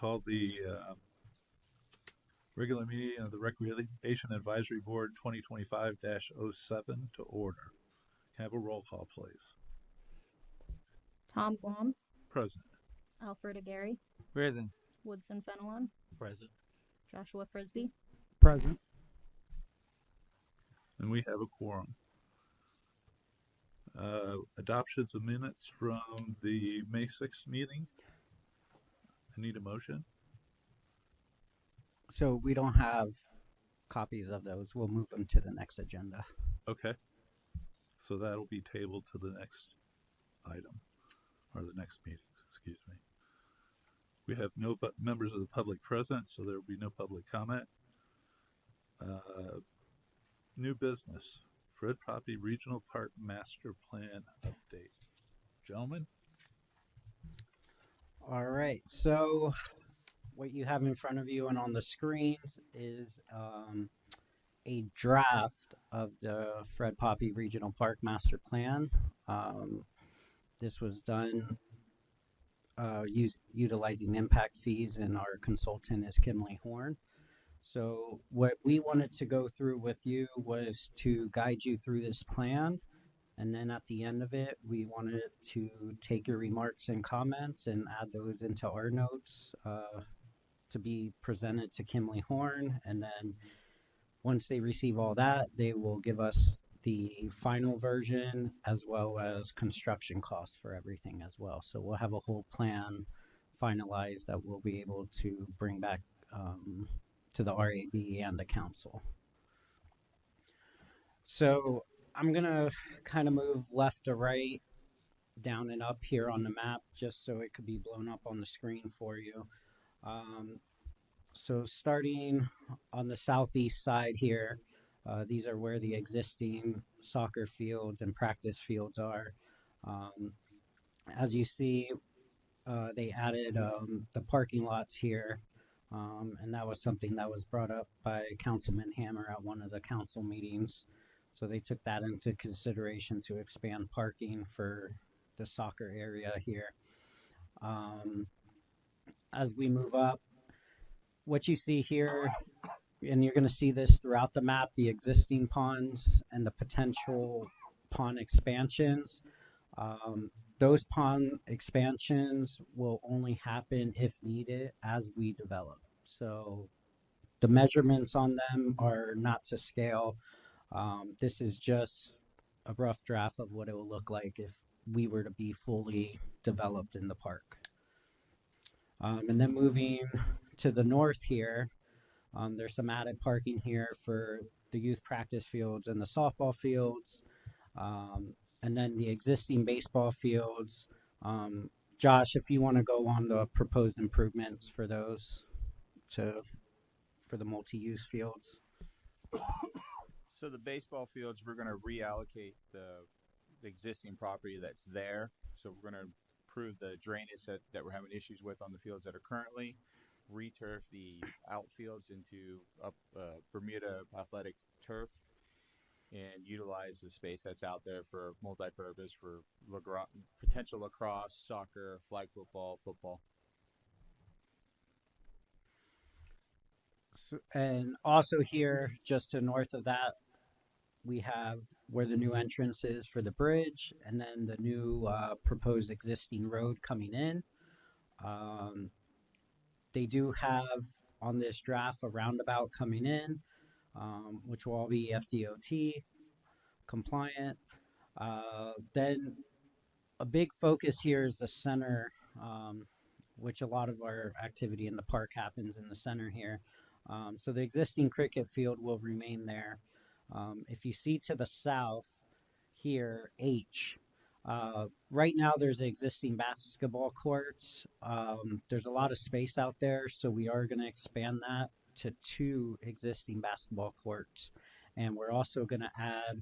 call the regular meeting of the Recreation Advisory Board 2025-07 to order. Can I have a roll call, please? Tom Blom, Present. Alfred Aguirre, Present. Woodson Fenelon, Present. Joshua Frisbee. Present. And we have a quorum. Adoptions of minutes from the May 6th meeting. I need a motion. So we don't have copies of those. We'll move them to the next agenda. Okay. So that'll be tabled to the next item, or the next meeting, excuse me. We have no members of the public present, so there will be no public comment. New business, Fred Poppe Regional Park Master Plan update. Gentlemen? All right. So what you have in front of you and on the screens is a draft of the Fred Poppe Regional Park Master Plan. This was done utilizing impact fees, and our consultant is Kimley Horn. So what we wanted to go through with you was to guide you through this plan. And then at the end of it, we wanted to take your remarks and comments and add those into our notes to be presented to Kimley Horn. And then once they receive all that, they will give us the final version as well as construction costs for everything as well. So we'll have a whole plan finalized that we'll be able to bring back to the RAB and the council. So I'm gonna kind of move left to right, down and up here on the map, just so it could be blown up on the screen for you. So starting on the southeast side here, these are where the existing soccer fields and practice fields are. As you see, they added the parking lots here. And that was something that was brought up by Councilman Hammer at one of the council meetings. So they took that into consideration to expand parking for the soccer area here. As we move up, what you see here, and you're going to see this throughout the map, the existing ponds and the potential pond expansions. Those pond expansions will only happen if needed as we develop. So the measurements on them are not to scale. This is just a rough draft of what it will look like if we were to be fully developed in the park. And then moving to the north here, there's some added parking here for the youth practice fields and the softball fields. And then the existing baseball fields. Josh, if you want to go on the proposed improvements for those for the multi-use fields. So the baseball fields, we're going to reallocate the existing property that's there. So we're going to improve the drainage that we're having issues with on the fields that are currently, returf the outfields into Bermuda athletic turf, and utilize the space that's out there for multi-purpose for potential lacrosse, soccer, flag football, football. So, and also here, just to north of that, we have where the new entrance is for the bridge, and then the new proposed existing road coming in. They do have on this draft a roundabout coming in, which will all be FDOT compliant. Then a big focus here is the center, which a lot of our activity in the park happens in the center here. So the existing cricket field will remain there. If you see to the south here, H, right now there's existing basketball courts. There's a lot of space out there, so we are going to expand that to 2 existing basketball courts. And we're also going to add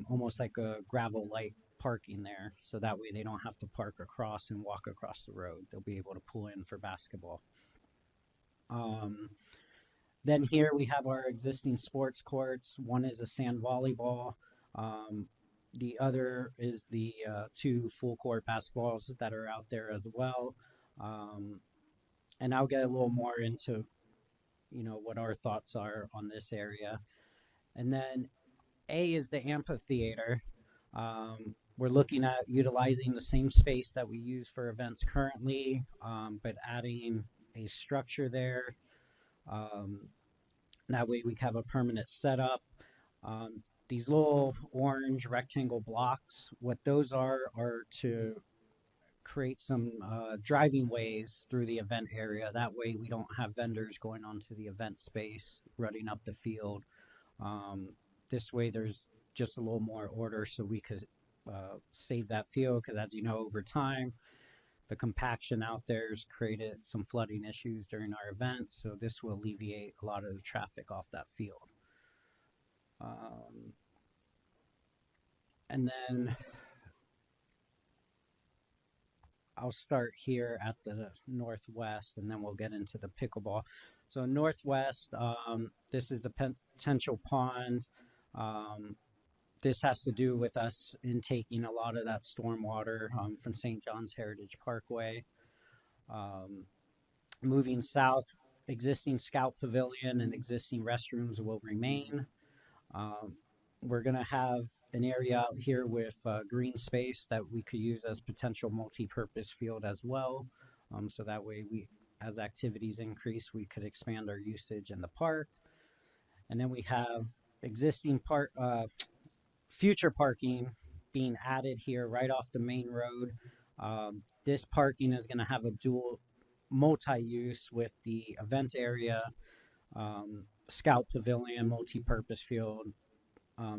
almost like a gravel light parking there, so that way they don't have to park across and walk across the road. They'll be able to pull in for basketball. Then here we have our existing sports courts. One is a sand volleyball. The other is the 2 full court basketballs that are out there as well. and I'll get a little more into, what our thoughts are on this area. And then A is the amphitheater. We're looking at utilizing the same space that we use for events currently, but adding a structure there. That way we have a permanent setup. These little orange rectangle blocks, what those are to create some driving ways through the event area. That way we don't have vendors going onto the event space, running up the field. This way there's just a little more order so we could save that field, because as you know, over time, the compaction out there has created some flooding issues during our event. So this will alleviate a lot of the traffic off that field. And then I'll start here at the northwest, and then we'll get into the pickleball. So northwest, this is the potential pond. This has to do with us intaking a lot of that stormwater from St. John's Heritage Parkway. Moving south, existing Scout Pavilion and existing restrooms will remain. We're going to have an area out here with green space that we could use as potential multi-purpose field as well. So that way, as activities increase, we could expand our usage in the park. And then we have existing future parking being added here right off the main road. This parking is going to have a dual multi-use with the event area, Scout Pavilion, multi-purpose field.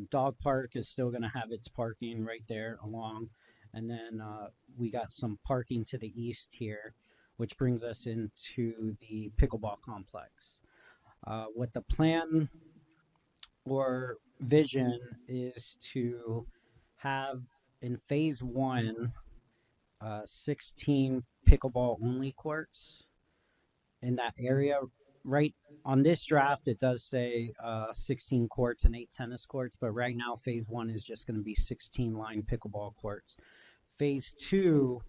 Dog Park is still going to have its parking right there along. And then we got some parking to the east here, which brings us into the pickleball complex. What the plan or vision is to have in phase 1 16 pickleball only courts in that area. Right on this draft it does say 16 courts and 8 tennis courts, but right now phase 1 is just going to be 16 line pickleball courts. Phase 2,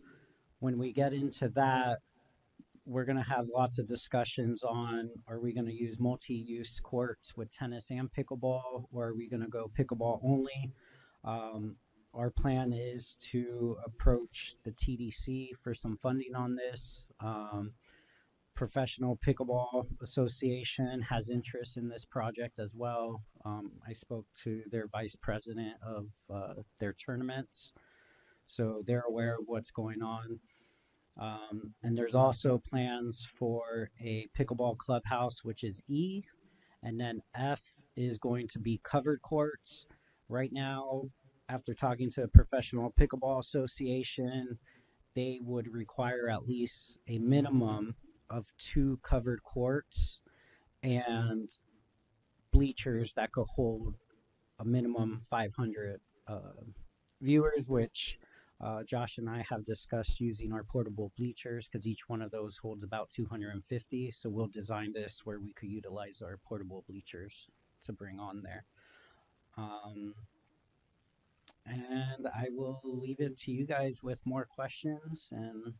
when we get into that, we're going to have lots of discussions on, are we going to use multi-use courts with tennis and pickleball, or are we going to go pickleball only? Our plan is to approach the TDC for some funding on this. Professional Pickleball Association has interest in this project as well. I spoke to their vice president of their tournaments, so they're aware of what's going on. And there's also plans for a pickleball clubhouse, which is E, and then F is going to be covered courts. Right now, after talking to the Professional Pickleball Association, they would require at least a minimum of 2 covered courts and bleachers that could hold a minimum 500 viewers, which Josh and I have discussed using our portable bleachers, because each one of those holds about 250. So we'll design this where we could utilize our portable bleachers to bring on there. And I will leave it to you guys with more questions, and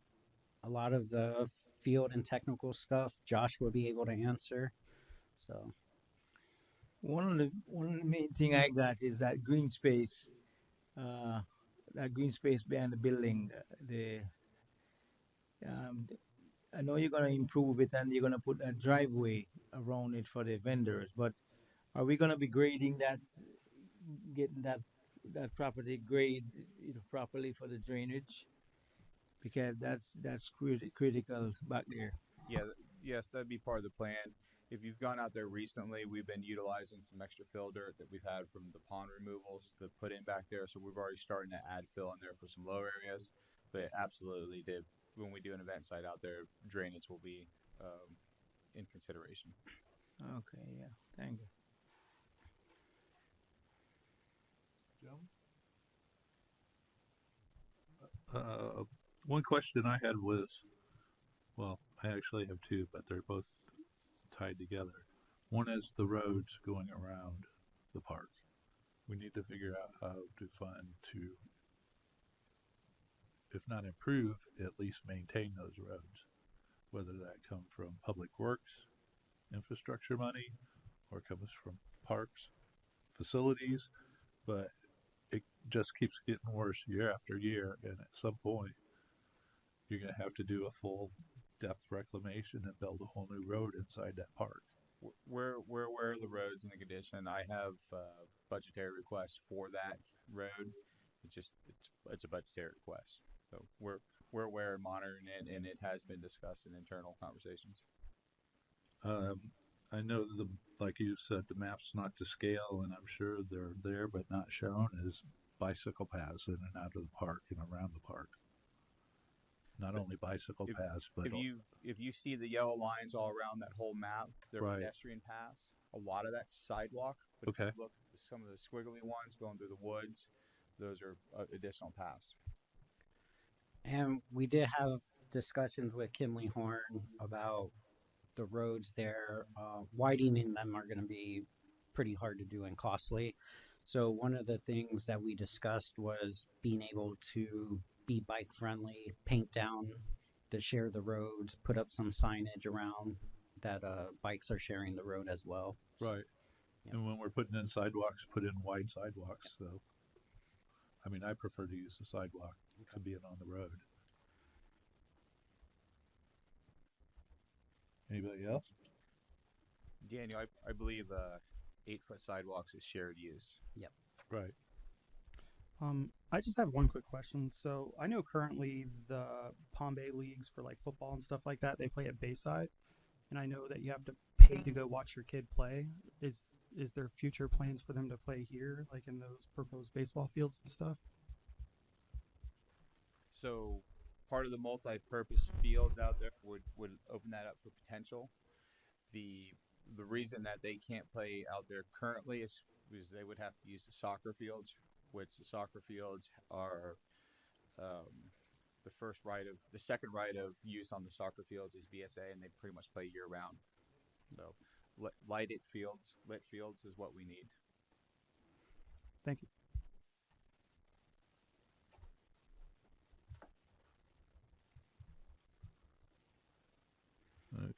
a lot of the field and technical stuff Josh will be able to answer. So one of the main thing I got is that green space. That green space behind the building. I know you're gonna improve it and you're gonna put a driveway around it for the vendors, but are we gonna be grading that, getting that property grade, properly for the drainage? Because that's critical back there. Yeah, yes, that'd be part of the plan. If you've gone out there recently, we've been utilizing some extra fill dirt that we've had from the pond removals to put in back there. So we've already starting to add fill in there for some lower areas. But absolutely, when we do an event site out there, drainage will be in consideration. Okay, yeah, thank you. One question I had was, well, I actually have 2, but they're both tied together. One is the roads going around the park. We need to figure out how to fund to, if not improve, at least maintain those roads. whether that come from Public Works, infrastructure money, or comes from parks, facilities, but it just keeps getting worse year after year, and at some point, you're going to have to do a full depth reclamation and build a whole new road inside that park. We're aware of the roads and the condition. I have budgetary requests for that road. It's a budgetary request, so we're aware and monitoring it, and it has been discussed in internal conversations. I know like you said, the map's not to scale, and I'm sure they're there but not shown as bicycle paths in and out of the park and around the park. Not only bicycle paths, but If you see the yellow lines all around that whole map, they're Right. pedestrian paths. A lot of that's sidewalk. But Okay. if you look at some of the squiggly ones going through the woods, those are additional paths. And we did have discussions with Kinley Horn about the roads there. Widening them are going to be pretty hard to do and costly. So one of the things that we discussed was being able to be bike friendly, paint down to share the roads, put up some signage around that bikes are sharing the road as well. right. Yeah. And when we're putting in sidewalks, put in wide sidewalks. So, I mean, I prefer to use the sidewalk to being on the road. Anybody else? Daniel, I believe 8-foot sidewalks is shared use. Right. I just have one quick question. So I know currently the Palm Bay leagues for like football and stuff like that, they play at Bayside, and I know that you have to pay to go watch your kid play. Is there future plans for them to play here, like in those proposed baseball fields and stuff? So part of the multi-purpose fields out there would open that up for potential. The reason that they can't play out there currently is because they would have to use the soccer fields, which the soccer fields are the second right of use on the soccer fields is BSA, and they pretty much play year round. So lit fields is what we need. Thank you.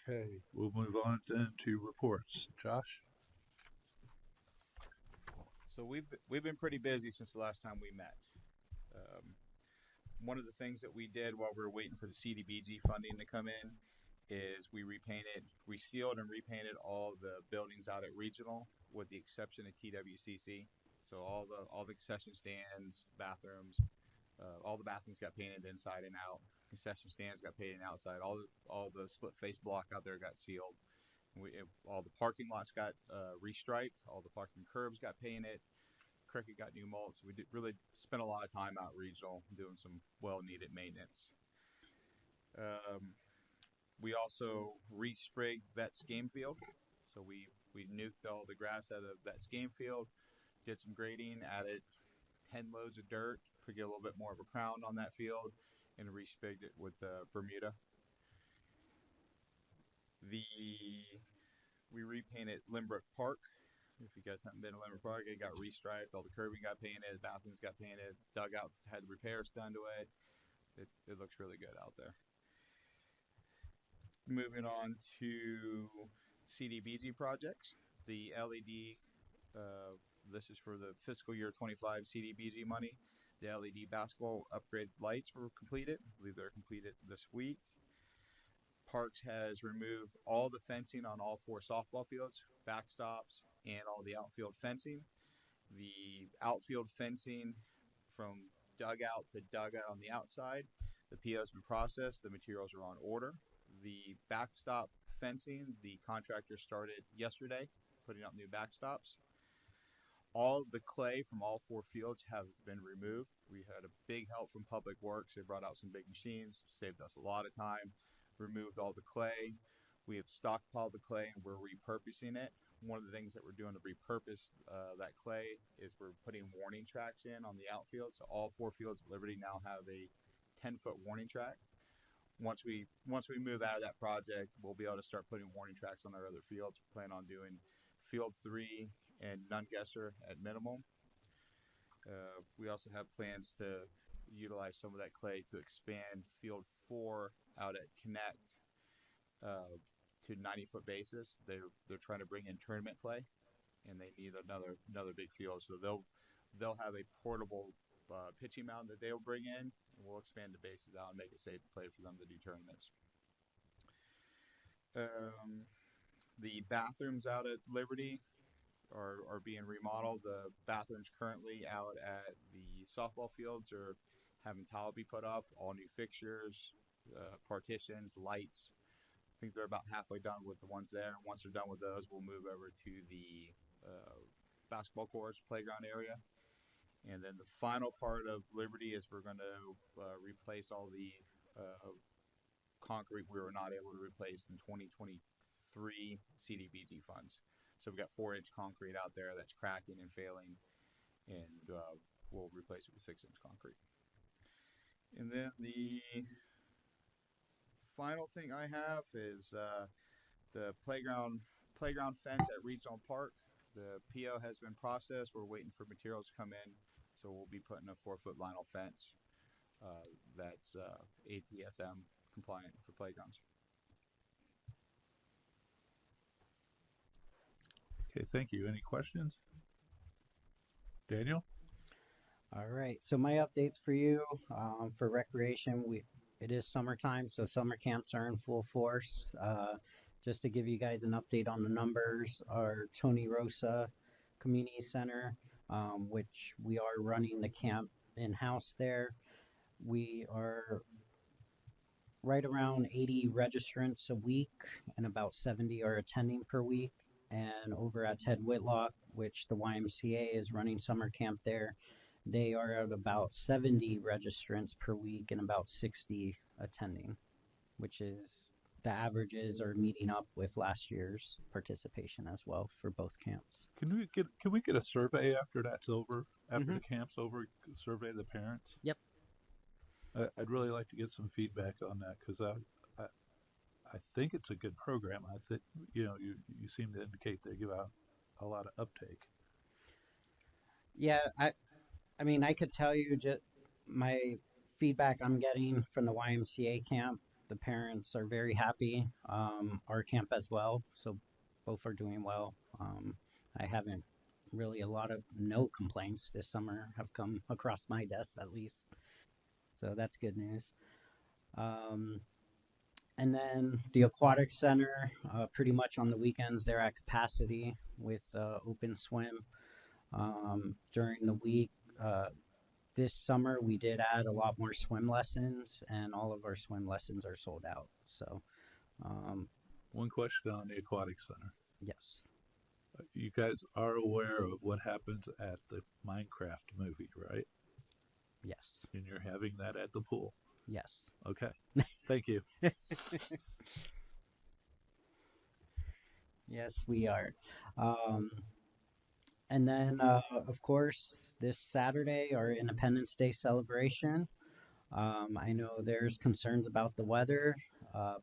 Okay. We'll move on then to reports. Josh? So we've been pretty busy since the last time we met. One of the things that we did while we were waiting for the CDBG funding to come in is we sealed and repainted all the buildings out at Regional, with the exception of TWCC. So all the concession stands, bathrooms, all the bathrooms got painted inside and out. Concession stands got painted outside. All the split face block out there got sealed. All the parking lots got restriped. All the parking curbs got painted. Cricket got new mulch. We really spent a lot of time out Regional doing some well-needed maintenance. We also re-sprigged Vets game field. So we nuked all the grass out of Vets game field, did some grading, added 10 loads of dirt to get a little bit more of a crown on that field, and re-sprigged it with Bermuda. We repainted Limbrook Park. If you guys haven't been to Limbrook Park, it got restriped. All the curbing got painted. Bathrooms got painted. Dugouts had repairs done to it. It looks really good out there. Moving on to CDBG projects. The LED, this is for the fiscal year 25 CDBG money. The LED basketball upgrade lights were completed. I believe they're completed this week. Parks has removed all the fencing on all 4 softball fields, backstops, and all the outfield fencing. The outfield fencing from dugout to dugout on the outside, the PO has been processed, the materials are on order. The backstop fencing, the contractor started yesterday, putting up new backstops. All the clay from all 4 fields has been removed. We had a big help from Public Works. They brought out some big machines, saved us a lot of time. Removed all the clay. We have stockpiled the clay and we're repurposing it. One of the things that we're doing to repurpose that clay is we're putting warning tracks in on the outfield. So all 4 fields at Liberty now have a 10-foot warning track. Once we move out of that project, we'll be able to start putting warning tracks on our other fields. We plan on doing Field 3 and Nungesser at minimum. We also have plans to utilize some of that clay to expand Field 4 out at Connect to 90-foot basis. They're trying to bring in tournament play, and they need another big field. So they'll have a portable pitching mound that they'll bring in, and we'll expand the bases out and make it safe to play for them to do tournaments. The bathrooms out at Liberty are being remodeled. The bathrooms currently out at the softball fields are having tile be put up, all new fixtures, partitions, lights. I think they're about halfway done with the ones there. Once they're done with those, we'll move over to the basketball courts, playground area. And then the final part of Liberty is we're going to replace all the concrete we were not able to replace in 2023 CDBG funds. So we've got 4-inch concrete out there that's cracking and failing, and we'll replace it with 6-inch concrete. And then the final thing I have is the playground fence at Regional Park. The PO has been processed. We're waiting for materials to come in, so we'll be putting a 4-foot vinyl fence that's ATSM compliant for playgrounds. Okay, thank you. Any questions? Daniel? All right. So my updates for you for recreation. It is summertime, so summer camps are in full force. Just to give you guys an update on the numbers, our Tony Rosa Community Center, which we are running the camp in-house there. We are right around 80 registrants a week, and about 70 are attending per week. And over at Ted Whitlock, which the YMCA is running summer camp there, they are at about 70 registrants per week and about 60 attending, which is the averages are meeting up with last year's participation as well for both camps. Can we get a survey after that's over? After the camp's over, survey the parents? Yep. I'd really like to get some feedback on that, because I think it's a good program. I think, you seem to indicate they give out a lot of uptake. Yeah, I mean, I could tell you just my feedback I'm getting from the YMCA camp. The parents are very happy. Our camp as well. So both are doing well. I haven't really no complaints this summer have come across my desk at least. So that's good news. And then the aquatic center, pretty much on the weekends, they're at capacity with open swim. During the week, this summer, we did add a lot more swim lessons, and all of our swim lessons are sold out. So, One question on the aquatic center. yes. You guys are aware of what happens at the Minecraft movie, right? Yes. And you're having that at the pool. Yes. Okay. Thank you. Yes, we are. And then, of course, this Saturday, our Independence Day celebration. I know there's concerns about the weather,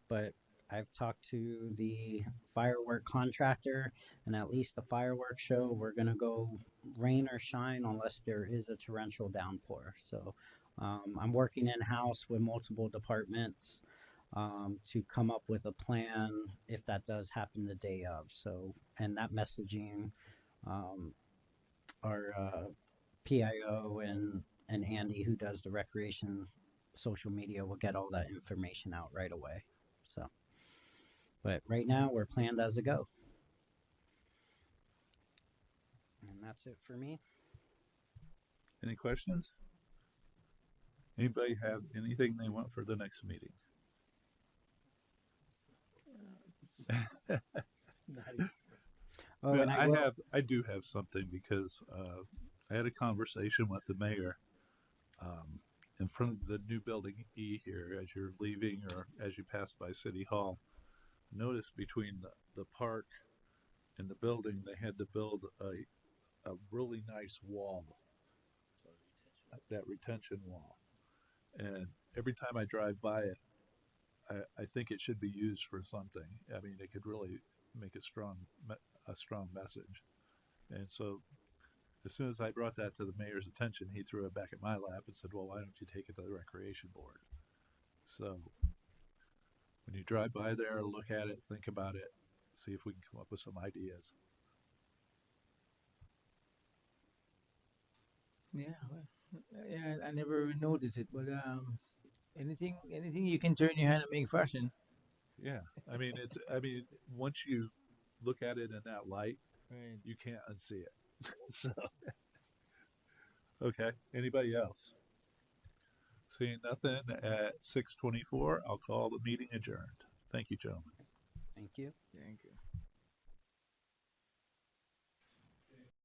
but I've talked to the firework contractor, and at least the fireworks show, we're going to go rain or shine unless there is a torrential downpour. So I'm working in-house with multiple departments to come up with a plan if that does happen the day of. So, and that messaging, our PIO and Andy, who does the recreation social media, will get all that information out right away. So, but right now we're planned as a go. And that's it for me. Any questions? Anybody have anything they want for the next meeting? Oh, But and I will, I do have something, because I had a conversation with the mayor in front of the new building E here as you're leaving or as you pass by City Hall. Notice between the park and the building, they had to build a really nice wall, that retention wall. And every time I drive by it, I think it should be used for something. I mean, it could really make a strong message. And so as soon as I brought that to the mayor's attention, he threw it back at my lap and said, well, why don't you take it to the recreation board? So when you drive by there, look at it, think about it, see if we can come up with some ideas. Yeah, well, yeah, I never noticed it, but anything you can turn your hand and make fashion. Yeah, I mean, once you look at it in that light, Right. you can't unsee it. So, okay. Anybody else? Seeing nothing at 6:24, I'll call the meeting adjourned. Thank you, gentlemen. Thank you. Thank you.